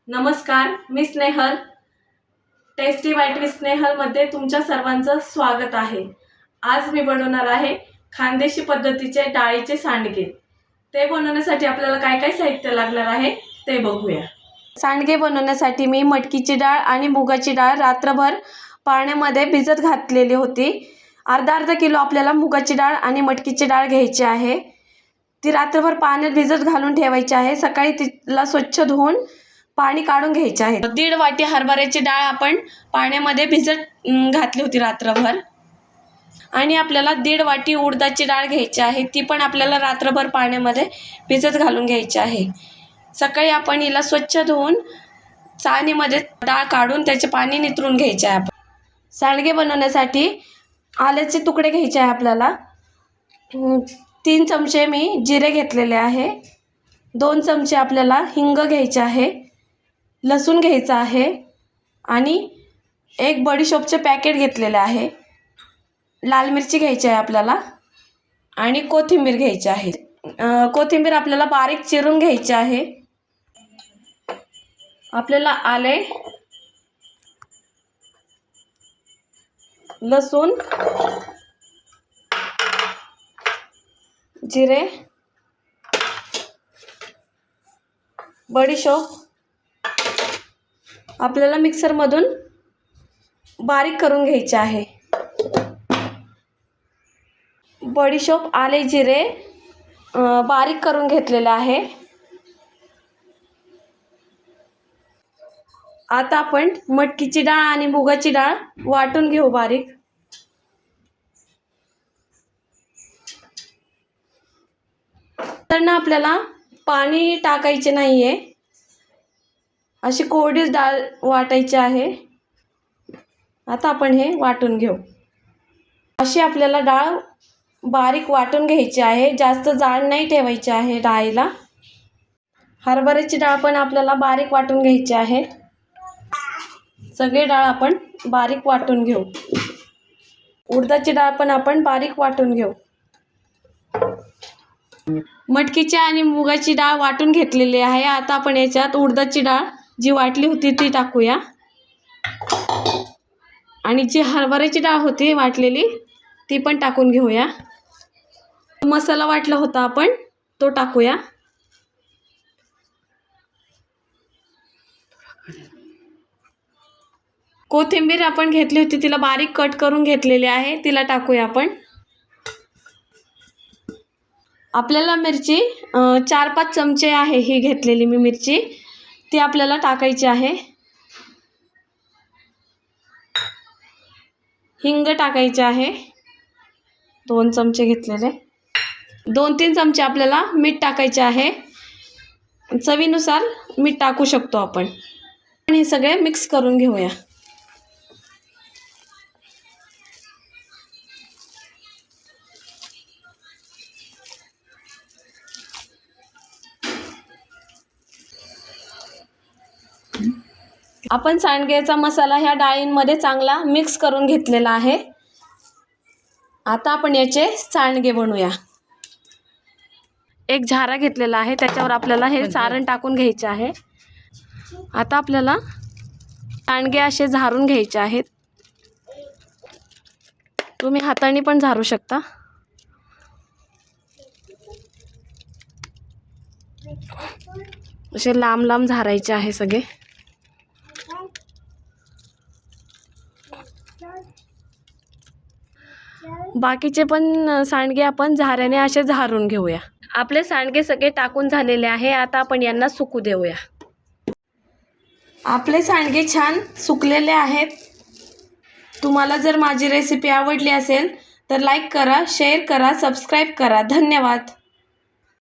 नमस्कार, मी Snehal. Tasty bite with स्नेहलमध्ये तुमच्या सर्वांचं स्वागत आहे. आज मी बनवणार आहे खानदेशी पद्धतीचे डाळीचे सांडगे. ते बनवण्यासाठी आपल्याला काय काय साहित्य लागणार आहे ते बघूया. सांडगे बनवण्यासाठी मी मटकीची डाळ आणि मुगाची डाळ रात्रभर पाण्यामध्ये भिजत घातलेली होती. अर्धा किलो आपल्याला मुगाची डाळ आणि मटकीची डाळ घ्यायची आहे. ती रात्रभर पाण्यात भिजत घालून ठेवायची आहे. सकाळी तिला स्वच्छ धुवून पाणी काढून घ्यायचे आहे. 1.5 वाटी हरभऱ्याची डाळ आपण पाण्यामध्ये भिजत घातली होती रात्रभर. आणि आपल्याला 1.5 वाटी उडदाची डाळ घ्यायची आहे. ती पण आपल्याला रात्रभर पाण्यामध्ये भिजत घालून घ्यायची आहे. सकाळी आपण हिला स्वच्छ धुवून चाळणीमध्ये डाळ काढून त्याचे पाणी नितरून घ्यायचे आहे. सांडगे बनवण्यासाठी आल्याचे तुकडे घ्यायचे आहे आपल्याला. 3 चमचे मी जिरे घेतलेले आहे. 2 चमचे आपल्याला हिंग घ्यायचे आहे. लसूण घ्यायचा आहे आणि 1 बडीशोपचे पॅकेट घेतलेले आहे. लाल मिरची घ्यायची आहे आपल्याला आणि कोथिंबीर घ्यायची आहे. कोथिंबीर आपल्याला बारीक चिरून घ्यायची आहे. आपल्याला आले, लसूण, जिरे, बडीशोप आपल्याला मिक्सरमधून बारीक करून घ्यायचे आहे. बडीशोप, आले, जिरे बारीक करून घेतलेले आहे. आता आपण मटकीची डाळ आणि मुगाची डाळ वाटून घेऊ बारीक. तर आपल्याला पाणी टाकायचे नाहीये, अशी कोरडीच डाळ वाटायची आहे. आता आपण हे वाटून घेऊ. अशी आपल्याला डाळ बारीक वाटून घ्यायची आहे. जास्त जाड नाही ठेवायची आहे डाळीला. हरभऱ्याची डाळ पण आपल्याला बारीक वाटून घ्यायची आहे. सगळी डाळ आपण बारीक वाटून घेऊ. उडदाची डाळ पण आपण बारीक वाटून घेऊ. मटकीची आणि मुगाची डाळ वाटून घेतलेली आहे. आता आपण याच्यात उडदाची डाळ जी वाटली होती ती टाकूया आणि जी हरभऱ्याची डाळ होती वाटलेली ती पण टाकून घेऊया. मसाला वाटला होता आपण तो टाकूया. कोथिंबीर आपण घेतली होती तिला बारीक कट करून घेतलेली आहे, तिला टाकूया आपण. आपल्याला मिरची 4-5 चमचे आहे ही घेतलेली मी मिरची, ती आपल्याला टाकायची आहे. हिंग टाकायचे आहे 2 चमचे घेतलेले. 2-3 चमचे आपल्याला मीठ टाकायचे आहे. चवीनुसार मीठ टाकू शकतो आपण. आणि हे सगळे मिक्स करून घेऊया. आपण सांडग्याचा मसाला ह्या डाळींमध्ये चांगला मिक्स करून घेतलेला आहे. आता आपण याचे सांडगे बनवूया. एक झारा घेतलेला आहे, त्याच्यावर आपल्याला हे सारण टाकून घ्यायचे आहे. आता आपल्याला सांडगे असे झारून घ्यायचे आहेत. तुम्ही हाताने पण झारू शकता. असे लांब लांब झारायचे आहे सगळे. बाकीचे पण सांडगे आपण झाऱ्याने असे झारून घेऊया. आपले सांडगे सगळे टाकून झालेले आहे. आता आपण यांना सुकू देऊया. आपले सांडगे छान सुकलेले आहेत. तुम्हाला जर माझी रेसिपी आवडली असेल तर लाईक करा, शेअर करा, सबस्क्राईब करा. धन्यवाद.